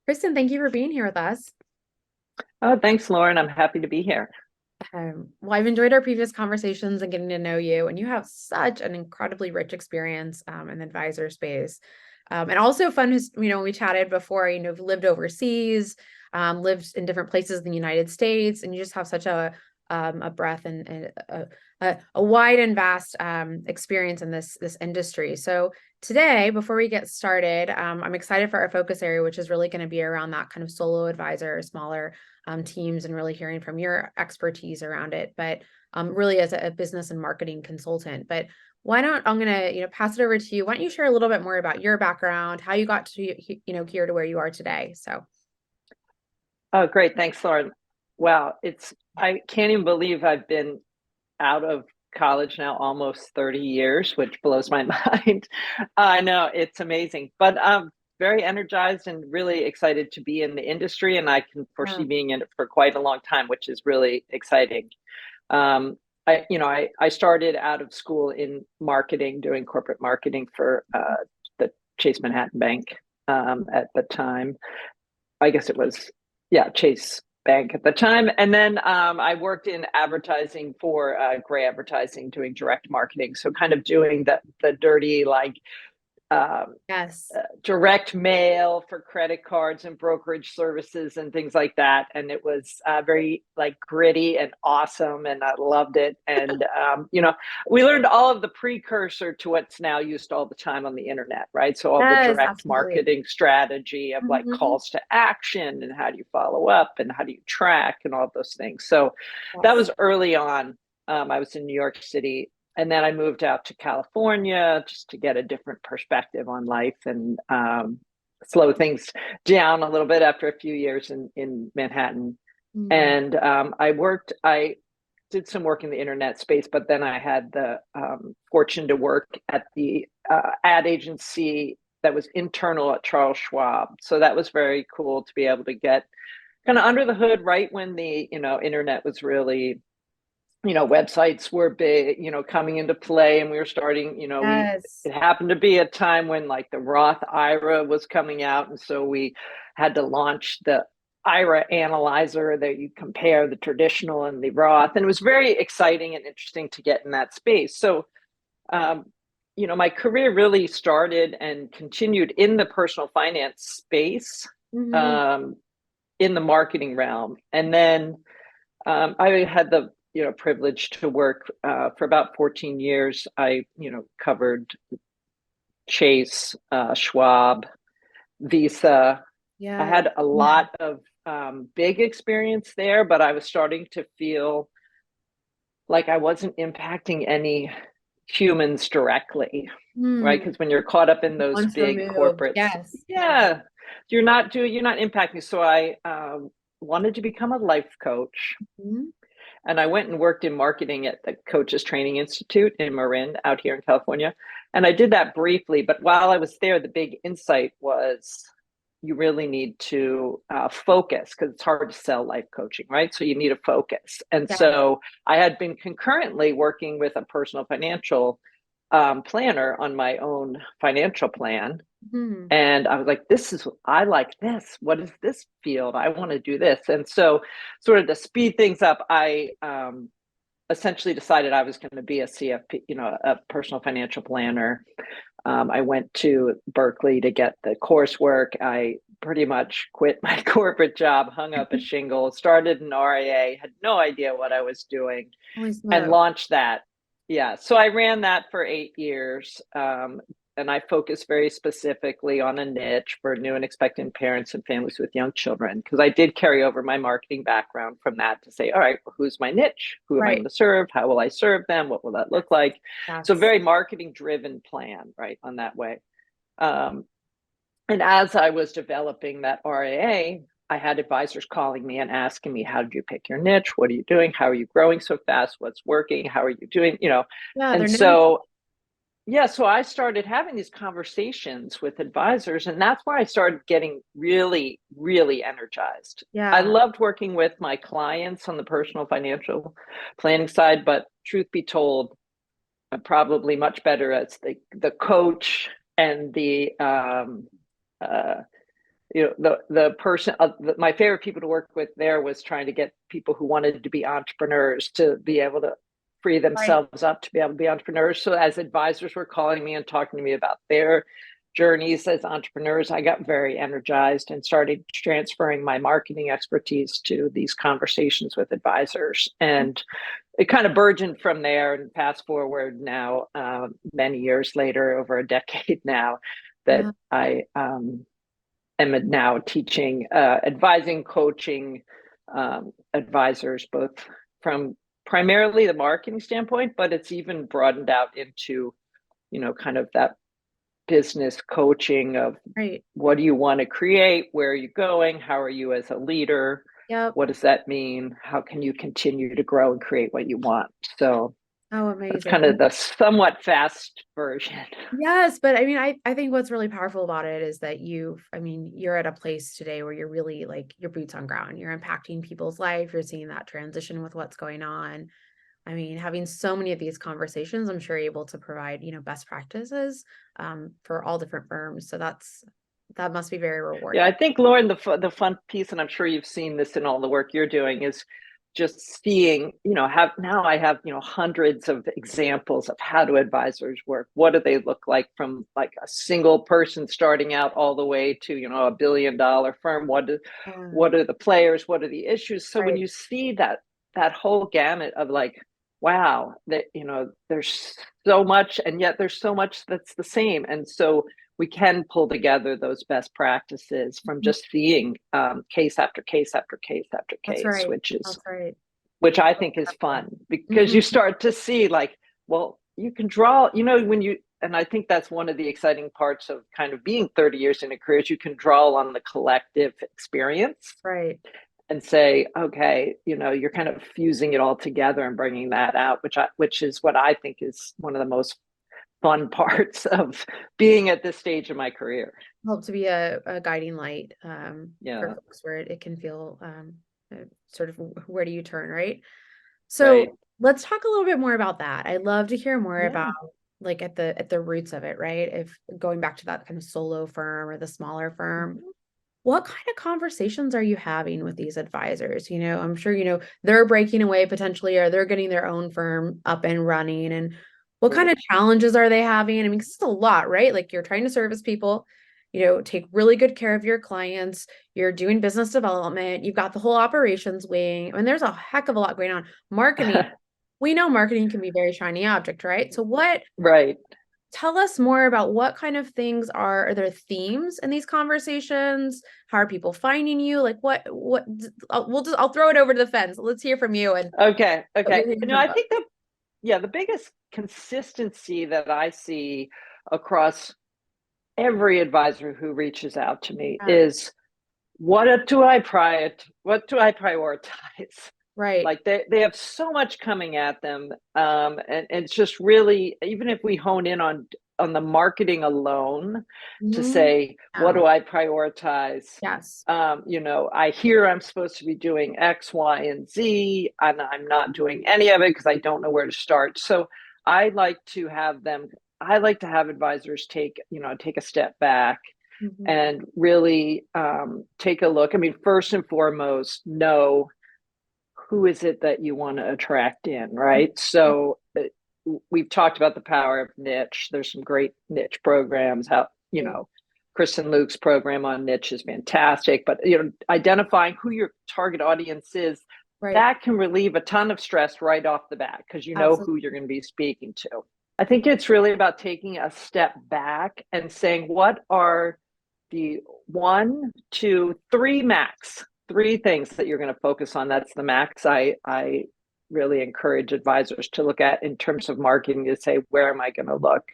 Kristin, thank you for being here with us. Oh, thanks, Lauren. I'm happy to be here. Well, I've enjoyed our previous conversations and getting to know you, and you have such an incredibly rich experience in the advisor space. And also fun is, we chatted before, you've lived overseas, lived in different places in the United States, and you just have such a breadth and a wide and vast experience in this industry. So today, before we get started, I'm excited for our focus area, which is really going to be around that kind of solo advisor, smaller teams, and really hearing from your expertise around it, but really as a business and marketing consultant. But why not, I'm going to, pass it over to you. Why don't you share a little bit more about your background, how you got to, here to where you are today? So. Oh, great. Thanks, Lauren. Wow, I can't even believe I've been out of college now almost 30 years, which blows my mind. I know it's amazing, but I'm very energized and really excited to be in the industry, and I can foresee Yeah. being in it for quite a long time, which is really exciting. I started out of school in marketing, doing corporate marketing for the Chase Manhattan Bank at the time. I guess it was, yeah, Chase Bank at the time. And then I worked in advertising for gray advertising, doing direct marketing. So kind of doing the dirty, like um, Yes. direct mail for credit cards and brokerage services and things like that. And it was very like gritty and awesome, and I loved it. And we learned all of the precursor to what's now used all the time on the internet, right? So all the Yes, direct absolutely. marketing strategy of like Mhm. calls to action, and how do you follow up, and how do you track, and all of those things. So that Yes. was early on. I was in New York City, and then I moved out to California just to get a different perspective on life, and slow things down a little bit after a few years in Manhattan. Mm. And I did some work in the internet space, but then I had the fortune to work at the ad agency that was internal at Charles Schwab. So that was very cool to be able to get kind of under the hood right when the internet was really, websites were big, coming into play, and we were starting, Yes. it happened to be a time when like the Roth IRA was coming out. And so we had to launch the IRA analyzer that you compare the traditional and the Roth. And it was very exciting and interesting to get in that space. So, um, my career really started and continued in the personal finance space, Mhm. um, in the marketing realm. And then I had the privilege to work for about 14 years. I covered Chase, Schwab, Visa. I Yeah. had a lot of big experience there, but I was starting to feel like I wasn't impacting any humans directly, right? Mm. Because when you're caught up in those Once big removed. corporates, Yes. Yeah. yeah, you're not impacting. So I wanted to become a life coach. Mhm. And I went and worked in marketing at the Coaches Training Institute in Marin out here in California. And I did that briefly. But while I was there, the big insight was you really need to focus, because it's hard to sell life coaching, right? So you need a focus. And Yes. so I had been concurrently working with a personal financial planner on my own financial plan. Mhm. And I was like, I like this. What is this field? I want to do this. And so, sort of to speed things up, I essentially decided I was going to be a CFP, a personal financial planner. I went to Berkeley to get the coursework. I pretty much quit my corporate job, hung up a shingle, started an RIA, had no idea what I was doing, Holy and smoke. launched that. Yeah. So I ran that for 8 years. And I focus very specifically on a niche for new and expectant parents and families with young children, because I did carry over my marketing background from that to say, all right, well, who's my niche? Who am I going Right. to serve? How will I serve them? What will that look like? So, Yes. very marketing driven plan, right, on that way. Um, and as I was developing that RAA, I had advisors calling me and asking me, how did you pick your niche? What are you doing? How are you growing so fast? What's working? How are you doing? Yeah, And they're never. so, yeah, so I started having these conversations with advisors, and that's where I started getting really, really energized. I Yeah. loved working with my clients on the personal financial planning side, but truth be told, I'm probably much better as the coach and the the person, my favorite people to work with there was trying to get people who wanted to be entrepreneurs to be able to free Right. themselves up to be able to be entrepreneurs. So as advisors were calling me and talking to me about their journeys as entrepreneurs, I got very energized and started transferring my marketing expertise to these conversations with advisors. And it kind of burgeoned from there. And fast forward now, many years later, over a decade now, that Yeah. I am now teaching, advising, coaching advisors, both from primarily the marketing standpoint, but it's even broadened out into, kind of that business coaching of Right. what do you want to create? Where are you going? How are you as a leader? Yep. What does that mean? How can you continue to grow and create what you want? So Oh, that's amazing. kind of the somewhat fast version. Yes, but I mean, I think what's really powerful about it is that you're at a place today where you're really like your boots on ground. You're impacting people's life. You're seeing that transition with what's going on. I mean, having so many of these conversations, I'm sure you're able to provide, best practices for all different firms. So that must be very Yeah, I rewarding. think, Lauren, the fun piece, and I'm sure you've seen this in all the work you're doing, is just seeing, I have, hundreds of examples of how do advisors work. What do they look like from like a single person starting out all the way to, $1 billion firm? Yeah, What are the players? What are the issues? So when right. you see that whole gamut of like, wow, that, there's so much, and yet there's so much that's the same. And so we can pull together those best practices from Mhm. just seeing case after case after case after That's case, right. which is That's right. which I think is fun because Hmm. you start to see like, well, you can draw, when you, and I think that's one of the exciting parts of kind of being 30 years in a career is you can draw on the collective experience Right. and say, okay, you're kind of fusing it all together and bringing that out, which is what I think is one of the most fun parts of being at this stage of my career. Help to be a guiding light for Yeah, folks where it can feel sort of where do you turn, right? right. So let's talk a little bit more about that. I'd love to hear more about Yeah. like at the roots of it, right? If going back to that kind of solo firm or the smaller firm, Mhm. what kind of conversations are you having with these advisors? I'm sure, they're breaking away potentially, or they're getting their own firm up and running. And what kind Right. of challenges are they having? I mean, 'cause it's a lot, right? Like you're trying to service people, take really good care of your clients. You're doing business development. You've got the whole operations wing. I mean, there's a heck of a lot going on. Marketing, we know marketing can be very shiny object, right? So Right. tell us more about what kind of things are there themes in these conversations? How are people finding you? Like I'll throw it over to the fence. Let's hear from you and Okay. what Okay. you're hearing from I folks. think the biggest consistency that I see across every advisor who reaches out to me Yeah, is what do I prioritize? right. Like they have so much coming at them, and it's just really, even if we hone in on the marketing alone, to Mhm. say what Yeah. do I prioritize. Yes. I hear I'm supposed to be doing X, Y, and Z, and I'm not doing any of it because I don't know where to start. So I like to have them. I like to have advisors take a step back Mhm. and really take a look. I mean, first and foremost, know who is it that you want to attract in, right? So we've talked about the power of niche. There's some great niche programs. Right. Kristen Luke's program on niche is fantastic. But identifying who your target audience is, Right. that can relieve a ton of stress right off the bat because you know who you're Absolutely. going to be speaking to. I think it's really about taking a step back and saying, what are the one, two, three max, three things that you're going to focus on? That's the max. I really encourage advisors to look at in terms of marketing, to say, where am I going to look?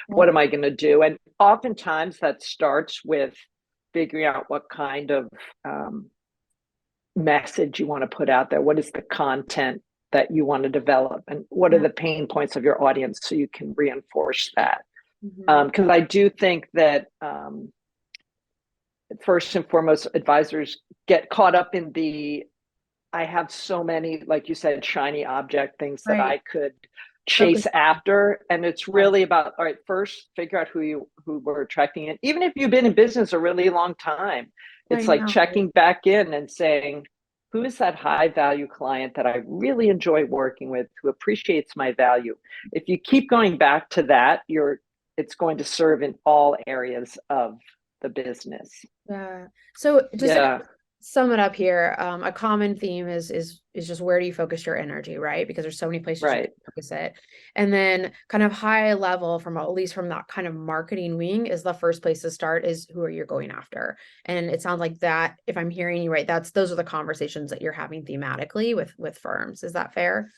What Yep. am I going to do? And oftentimes that starts with figuring out what kind of message you want to put out there. What is the content that you want to develop? And what are Yeah. the pain points of your audience so you can reinforce that? Mhm. Because I do think that first and foremost, advisors get caught up in I have so many, like you said, shiny object things that Right. I could chase Focus. after. And it's Yes, really about, all right, first figure out who we're attracting in. Even if you've been in business a really long time, I it's like know. checking back in and saying, who is that high value client that I really enjoy working with, who appreciates my value? If you keep going back to that, it's going to serve in all areas of the business. Yeah. So just to kind Yeah, of sum it up here, a common theme is just where do you focus your energy, right? Because there's so many places you can right. focus it. And then kind of high level from at least from that kind of marketing wing is the first place to start is who are you going after? And it sounds like that, if I'm hearing you right, those are the conversations that you're having thematically with firms. Is that fair?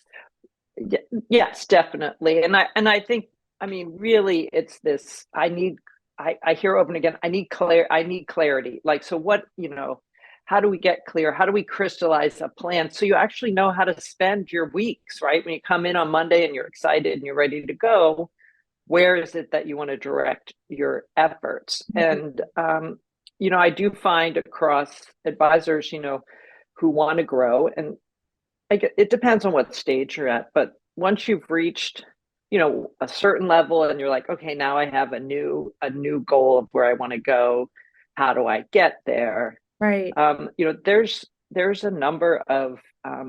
Yes, definitely. And I think, I mean, really it's this, I hear over and again, I need clarity. Like, so what, how do we get clear? How do we crystallize a plan so you actually know how to spend your weeks, right? When you come in on Monday and you're excited and you're ready to go, where is it that you want to direct your efforts? Mhm. And I do find across advisors, who want to grow, and it depends on what stage you're at, but once you've reached, a certain level and you're like, okay, now I have a new goal of where I want to go. How do I get there? Right. There's a number of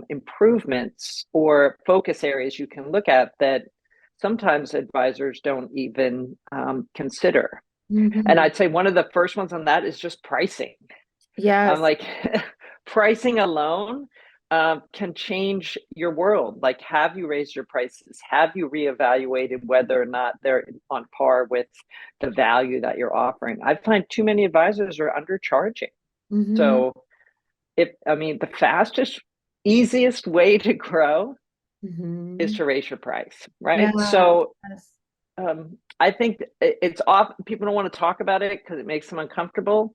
improvements or focus areas you can look at that sometimes advisors don't even consider. And Mhm. I'd say one of the first ones on that is just pricing. I'm Yes. like, pricing alone can change your world. Like, have you raised your prices? Have you reevaluated whether or not they're on par with the value that you're offering? I find too many advisors are undercharging. Hmm. So, the fastest, easiest way to grow is Hmm. to raise your price, right? Yeah. So, Yes. I think it's often people don't want to talk about it because it makes them uncomfortable.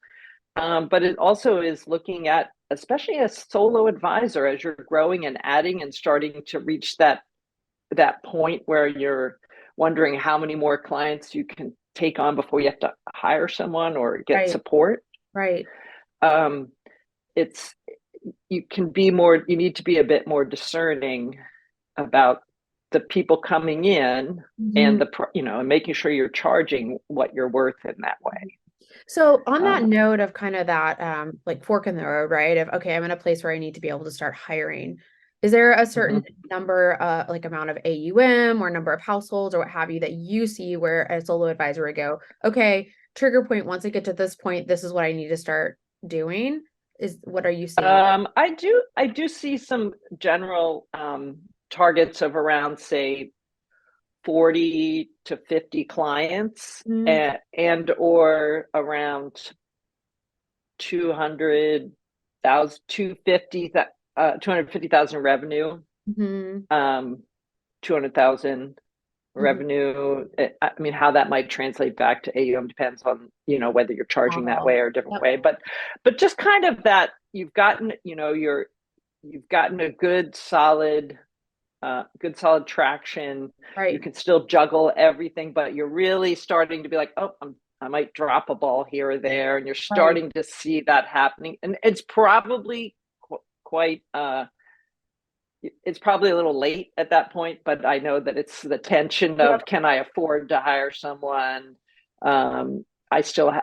But it also is looking at, especially as solo advisor, as you're growing and adding and starting to reach that point where you're wondering how many more clients you can take on before you have to hire someone or get Right. support. Right. Um, it's you need to be a bit more discerning about the people coming in and Mhm. and making sure you're charging what you're worth in that way. So on that Uh, note of kind of that like fork in the road, right? Of okay, I'm in a place where I need to be able to start hiring. Is there a certain mhm. number, like amount of AUM or number of households or what have you that you see where a solo advisor would go, okay, trigger point, once I get to this point, this is what I need to start doing? Is what are you seeing? I do see some general targets of around, say, 40 to 50 clients, Mm-hmm. and or around 200,000, 250,000 revenue, um, 200,000 Hmm. revenue. I mean, how that might translate back to AUM depends on, whether you're charging that Model. way or a different Yep. way. But just kind of that you've gotten a good solid traction. You Right. can still juggle everything, but you're really starting to be like, oh, I might drop a ball here or there, and you're Right. starting to see that happening. And it's probably quite it's probably a little late at that point, but I know that it's the tension Yep. of, can I afford to hire someone? I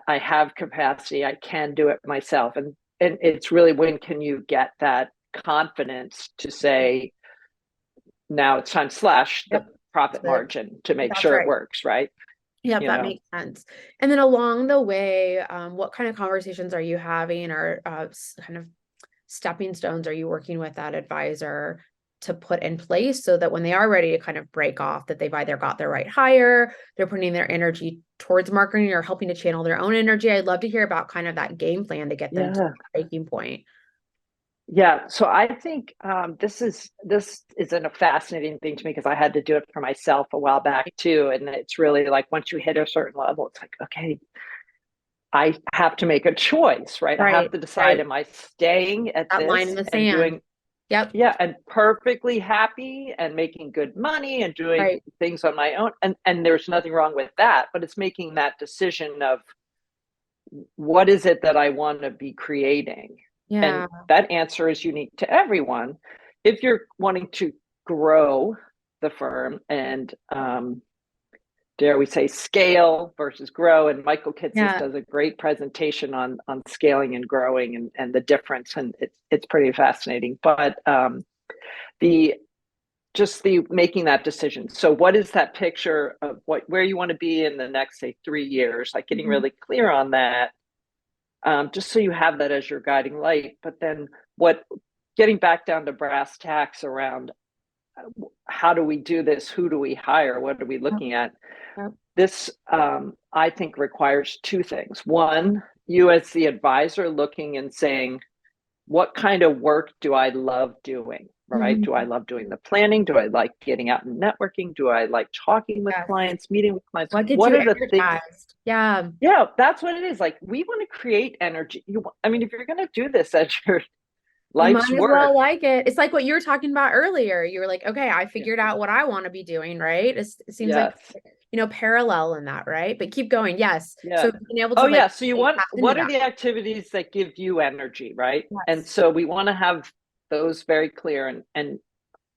have capacity. I can do it myself, and it's really, when can you get that confidence to say, now it's time to slash the Yep. profit So margin to make that's sure it right. works, right? Yep, You that know, makes sense. And then along the way, what kind of conversations are you having or kind of stepping stones are you working with that advisor to put in place so that when they are ready to kind of break off, that they've either got their right hire, they're putting their energy towards marketing or helping to channel their own energy. I'd love to hear about kind of that game plan to get them to yeah. that breaking point. Yeah, so I think this is a fascinating thing to me because I had to do it for myself a while back too, and it's really like, once you hit a certain level, it's like, okay, I have to make a choice, right? I have Right, to decide, right. am I staying at That line in this the and sand. doing, Yep, yeah, and perfectly happy and making good money and doing right. things on my own, and there's nothing wrong with that, but it's making that decision of, what is it that I want to be creating? And Yeah. that answer is unique to everyone. If you're wanting to grow the firm and dare we say scale versus grow. And Michael Kitces does a great presentation on scaling and growing and the difference, and it's pretty fascinating. But the making that decision. So what is that picture of where you want to be in the next, say, 3 years, like getting really clear on that, just so you have that as your guiding light. But then getting back down to brass tacks around how do we do this? Who do we hire? What are we looking at? This, I think, requires 2 things. One, you as the advisor looking and saying, what kind of work do I love doing? Right? Do I love doing the planning? Do I like getting out and networking? Do I like talking with clients, meeting with clients? What are the things? Yeah. Yeah, that's what it is. Like, we want to create energy. I mean, if you're going to do this as your life's you might as work, well like it. It's like what you were talking about earlier. You were like, okay, I figured out what I want to be doing, right? It seems like, parallel in that, right? But keep going. Yes. Yeah. So being able to So you want, what are the activities that give you energy, right? Yes. And so we want to have those very clear. And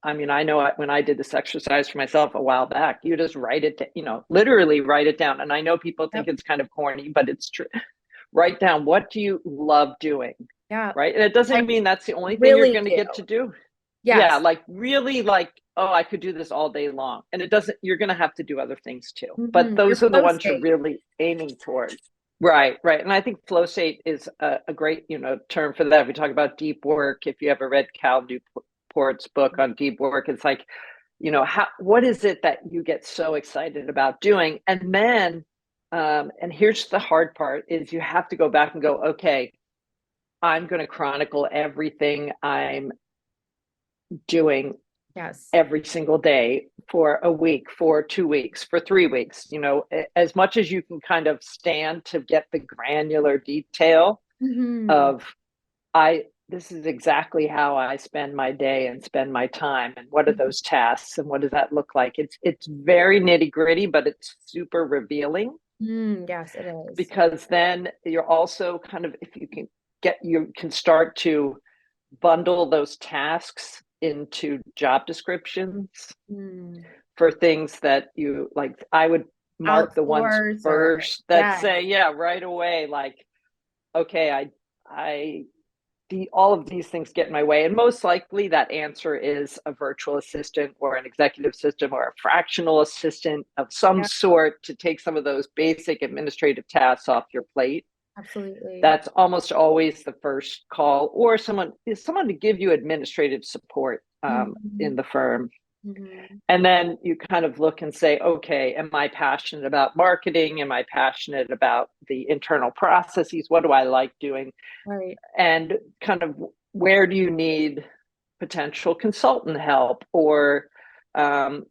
I mean, I know when I did this exercise for myself a while back, you just write it, literally write it down. And I know people think it's kind of corny, but it's true. Write down, what do you love doing? Yeah. Right. And it doesn't mean that's the only thing you're going to get to do. Yes. Yeah. Like really oh, I could do this all day long. And you're going to have to do other things too. But those are the ones you're really aiming towards. Right. And I think flow state is a great, term for that. We talk about deep work. If you ever read Cal Newport's book on deep work, it's like, what is it that you get so excited about doing? And then, and here's the hard part, is you have to go back and go, okay, I'm going to chronicle everything I'm doing every single day for a week, for 2 weeks, for 3 weeks, as much as you can kind of stand to get the granular detail of, this is exactly how I spend my day and spend my time. And what are those tasks? And what does that look like? It's very nitty gritty, but it's super revealing. Yes, it is. Because then you're also kind of, if you can start to bundle those tasks into job descriptions for things that you like. I would mark the ones first that say, right away, like, okay, all of these things get in my way. And most likely that answer is a virtual assistant or an executive assistant or a fractional assistant of some sort to take some of those basic administrative tasks off your plate. Absolutely. That's almost always the first call, or someone to give you administrative support in the firm. And then you kind of look and say, okay, am I passionate about marketing? Am I passionate about the internal processes? What do I like doing? Right. And kind of, where do you need potential consultant help or an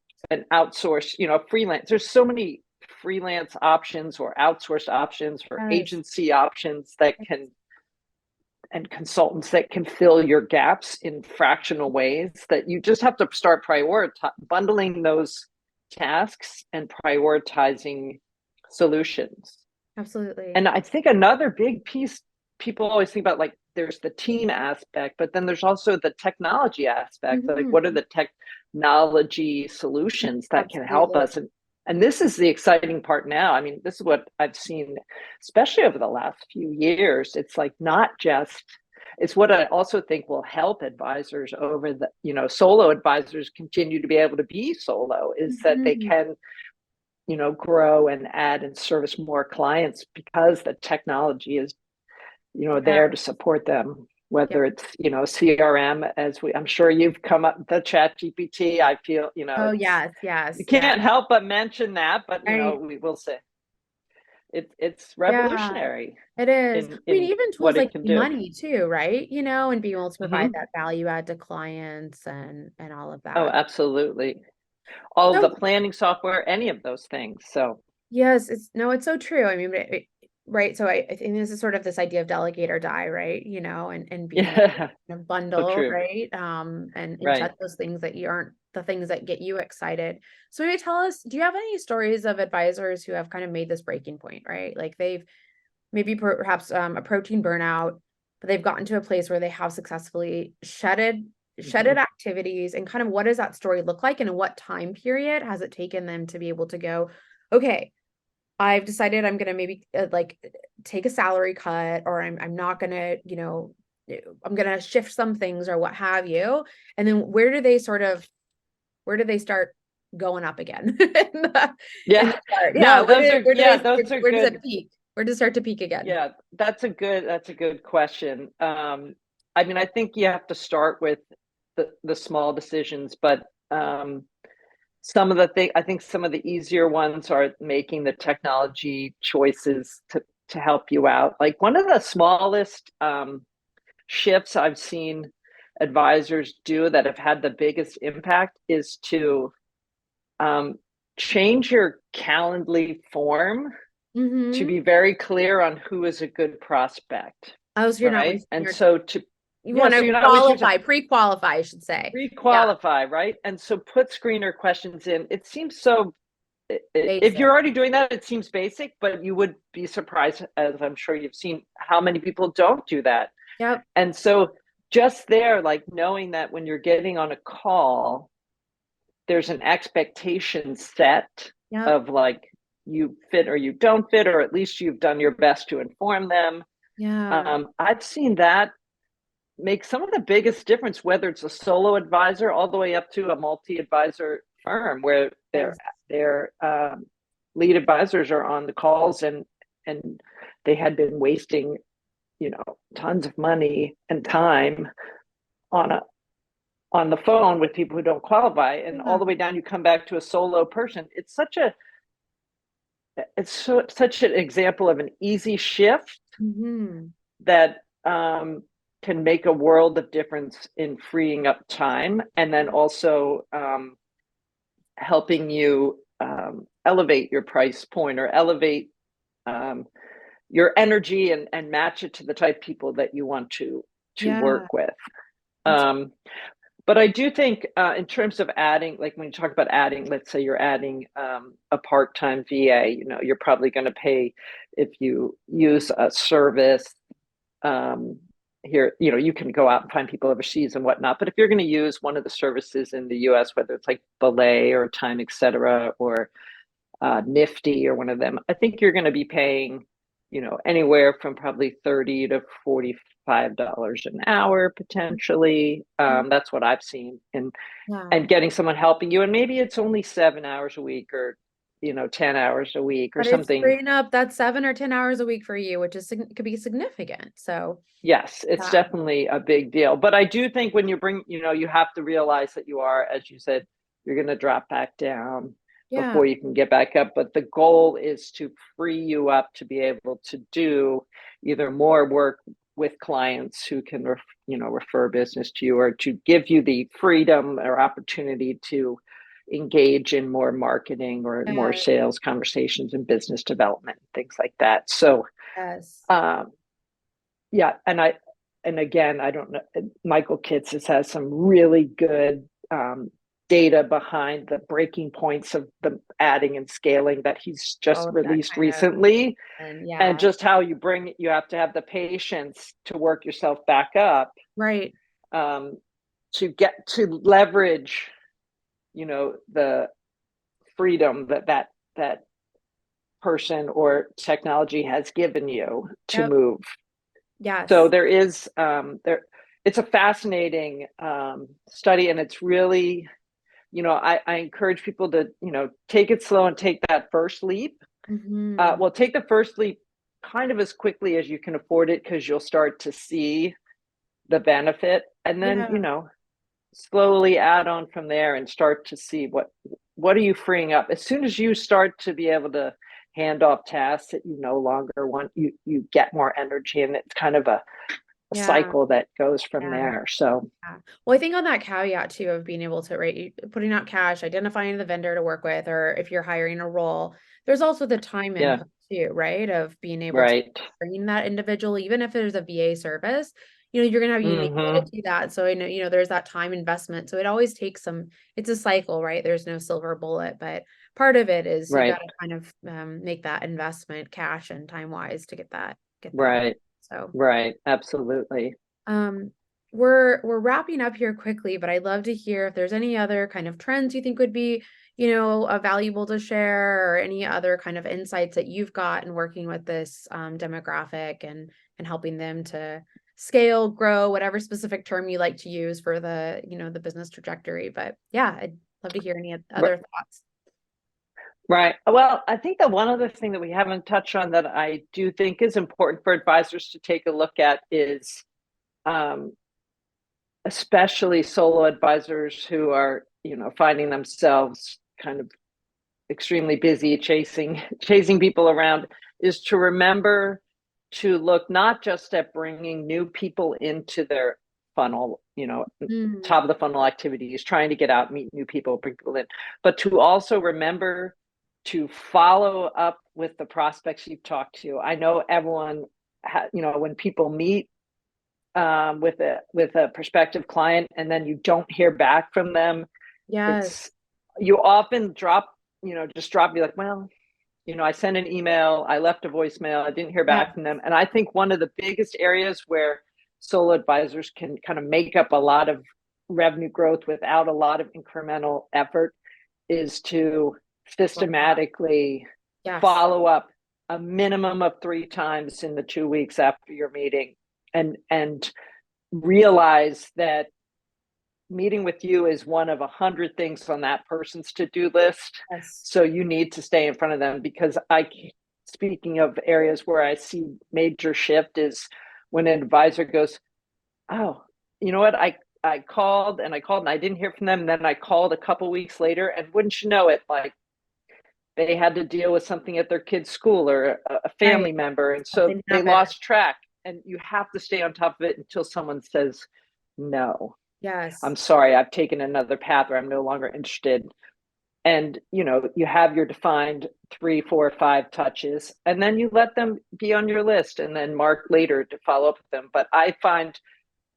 outsource, freelance? There's so many freelance options or outsourced options or agency options that and consultants that can fill your gaps in fractional ways, that you just have to start bundling those tasks and prioritizing solutions. Absolutely. And I think another big piece, people always think about, like, there's the team aspect, but then there's also the technology aspect. Like, what are the technology solutions that can help us? And this is the exciting part now. I mean, this is what I've seen, especially over the last few years. It's like, it's what I also think will help advisors over solo advisors continue to be able to be solo, is that they can, grow and add and service more clients because the technology is, there to support them. Whether it's, CRM, I'm sure you've come up the Chat GPT. I feel, Oh, yes. You can't help but mention that, but we will say it's revolutionary. It is. I mean, even tools like money too, right? And being able to provide that value add to clients and all of that. Oh, absolutely. All of the planning software, any of those things. So yes, it's so true. I mean, right. So I think this is sort of this idea of delegate or die, right? And being in a bundle, so right? And set those things that aren't the things that get you excited. So maybe tell us, do you have any stories of advisors who have kind of made this breaking point, right? Like they've maybe perhaps approaching burnout, but they've gotten to a place where they have successfully shedded shedded activities, and kind of what does that story look like, and in what time period has it taken them to be able to go, okay, I've decided I'm gonna maybe like take a salary cut, or I'm not gonna, I'm gonna shift some things or what have you. And then where do they start going up again? In Yeah. the start? Yeah, No, those are, yeah, those are where does good. it peak? Where does it start to peak again? Yeah, that's a good question. I mean, I think you have to start with the small decisions, but some of the thing I think some of the easier ones are making the technology choices to help you out. Like one of the smallest shifts I've seen advisors do that have had the biggest impact is to um, change your Calendly form to Mm-hmm. be very clear on who is a good prospect, Oh, so you're not right? wasting And your, so to, you yeah, want so to you're not wasting your time. qualify, pre-qualify, I should say. Yeah, Pre-qualify, right? And so put screener questions in. It seems so, if basic. you're already doing that, it seems basic, but you would be surprised, as I'm sure you've seen, how many people don't do that. Yep. And so just there, like knowing that when you're getting on a call, there's an expectation set Yep. of like you fit or you don't fit, or at least you've done your best to inform them. Yeah. I've seen that make some of the biggest difference, whether it's a solo advisor all the way up to a multi-advisor firm where Yes. their lead advisors are on the calls and they had been wasting, tons of money and time on a on the phone with people who don't qualify, and all Yeah. the way down you come back to a solo person. Such an example of an easy shift Mm-hmm. that can make a world of difference in freeing up time, and then also helping you elevate your price point or elevate um, your energy and match it to the type of people that you want to Yeah. work with. That's Um, but I do think in terms of adding, like when you talk about adding, let's say you're adding a part-time VA, you're probably going to pay if you use a service um, here, you can go out and find people overseas and whatnot. But if you're going to use one of the services in the US, whether it's like Belay or Time, etc., or Nifty or one of them, I think you're going to be paying, anywhere from probably 30 to $45 an hour potentially. That's what I've seen, yeah. and getting someone helping you, and maybe it's only 7 hours a week or 10 hours a week or But it's something. freeing up that 7 or 10 hours a week for you, which is could be significant. So Yes, it's yeah. definitely a big deal. But I do think when you bring, you have to realize that you are, as you said, you're going to drop back down Yeah. before you can get back up. But the goal is to free you up to be able to do either more work with clients who can, refer business to you, or to give you the freedom or opportunity to engage in more marketing or more Yeah. sales conversations and business development, things like that. So, Yes. um, yeah, and again, I don't know. Michael Kitts has some really good data behind the breaking points of the adding and scaling that he's just All of that released kind of, recently, and and yeah. just how you have to have the patience to work yourself back up, Right. um, to get to leverage, the freedom that person or technology has given you to Yep. move. So Yes. there is it's a fascinating study, and it's really, I encourage people to, take it slow and take that first leap. Mm-hmm. Well, take the first leap kind of as quickly as you can afford it, because you'll start to see the benefit, and then, Yeah. slowly add on from there and start to see what are you freeing up. As soon as you start to be able to hand off tasks that you no longer want, you get more energy, and it's kind of a Yeah. cycle that goes from Yeah. there. So Yeah. Well, I think on that caveat too of being able to, right, putting out cash, identifying the vendor to work with, or if you're hiring a role, there's also the time yeah, input too, right? Of being able to right. train that individual, even if there's a VA service, you're going to have a unique way to Mm-hmm. do that. So, there's that time investment. So it always takes it's a cycle, right? There's no silver bullet, but part of it is you got Right. to kind of make that investment cash and time wise to get that. Right. So, Right. Absolutely. um, we're wrapping up here quickly, but I'd love to hear if there's any other kind of trends you think would be, valuable to share, or any other kind of insights that you've got in working with this demographic and helping them to scale, grow, whatever specific term you like to use for the business trajectory. But yeah, I'd love to hear any other thoughts. Right. Well, I think that one other thing that we haven't touched on that I do think is important for advisors to take a look at is, um, especially solo advisors who are, finding themselves kind of extremely busy chasing people around, is to remember to look not just at bringing new people into their funnel, Mm, top of the funnel activities, trying to get out, meet new people, bring people in, but to also remember to follow up with the prospects you've talked to. I know everyone, when people meet with a prospective client and then you don't hear back from them, it's yes. you often just drop, be like, well, I sent an email, I left a voicemail, I didn't hear Yeah. back from them. And I think one of the biggest areas where solo advisors can kind of make up a lot of revenue growth without a lot of incremental effort is to Love that. systematically Yes. follow up a minimum of 3 times in the 2 weeks after your meeting, and realize that meeting with you is one of 100 things on that person's to-do list. Yes. So you need to stay in front of them, because speaking of areas where I see major shift, is when an advisor goes, oh, you know what, I called and I called and I didn't hear from them, and then I called a couple weeks later, and wouldn't you know it, like, they had to deal with something at their kid's school or a Right. family member, and so Something they happened. lost track. And you have to stay on top of it until someone says, no, I'm Yes. sorry, I've taken another path, or I'm no longer interested. And you have your defined 3, 4, 5 touches, and then you let them be on your list and then mark later to follow up with them. But I find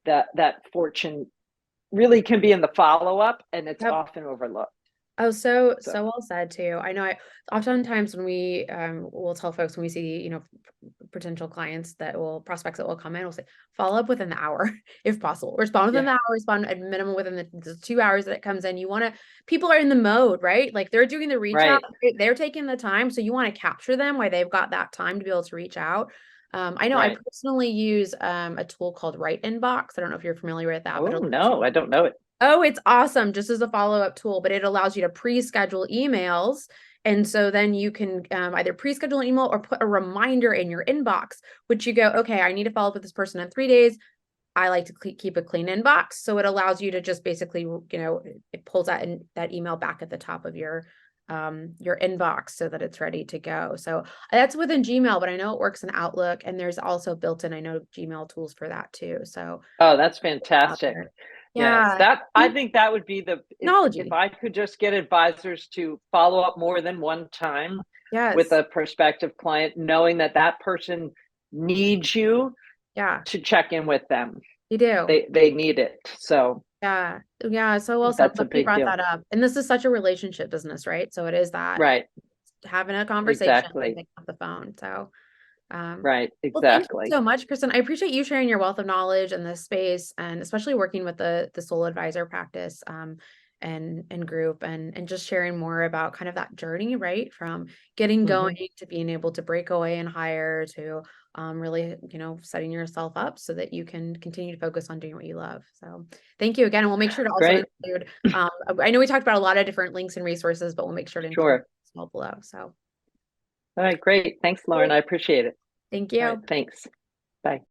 that fortune really can be in the follow-up, and it's Yep. often overlooked. Oh, so So so well said too. I know oftentimes when we will tell folks when we see, potential clients that will prospects that will come in, we'll say, follow up within the hour if possible. Respond within the yeah, hour, respond at minimum within the 2 hours that it comes in. People are in the mode, right? Like they're doing the reach out, right. they're taking the time. So you want to capture them while they've got that time to be able to reach out. I know I Right. personally use a tool called Right Inbox. I don't know if you're familiar with that, but Oh, it'll no, I don't know it. Oh, it's awesome just as a follow-up tool, but it allows you to pre-schedule emails. And so then you can either pre-schedule an email or put a reminder in your inbox, which you go, okay, I need to follow up with this person in 3 days. I like to keep a clean inbox. So it allows you to just basically, it pulls that email back at the top of your inbox so that it's ready to go. So that's within Gmail, but I know it works in Outlook, and there's also built-in, I know, Gmail tools for that too. So Oh, that's out fantastic. there. Yes, Yeah. that I think that would be the if Technology. I could just get advisors to follow up more than one time with Yes, a prospective client, knowing that that person needs you yeah, to check in with them. you do. They need it. So Yeah, yeah, so I well think said. that's a Glad you big brought deal. that up. And this is such a relationship business, right? So it is that Right. having a conversation and Exactly. picking up the phone. So, Right. well, thank you Exactly. so much, Kristen. I appreciate you sharing your wealth of knowledge in this space, and especially working with the sole advisor practice, and group, and just sharing more about kind of that journey, right? From getting going Hmm. to being able to break away and hire to really, setting yourself up so that you can continue to focus on doing what you love. So thank you again. And we'll make sure to also Great. include, I know we talked about a lot of different links and resources, but we'll make sure to include Sure. as well below. So All right. Great. Thanks, Lauren. I appreciate it. thank All right. you. Thanks. Bye.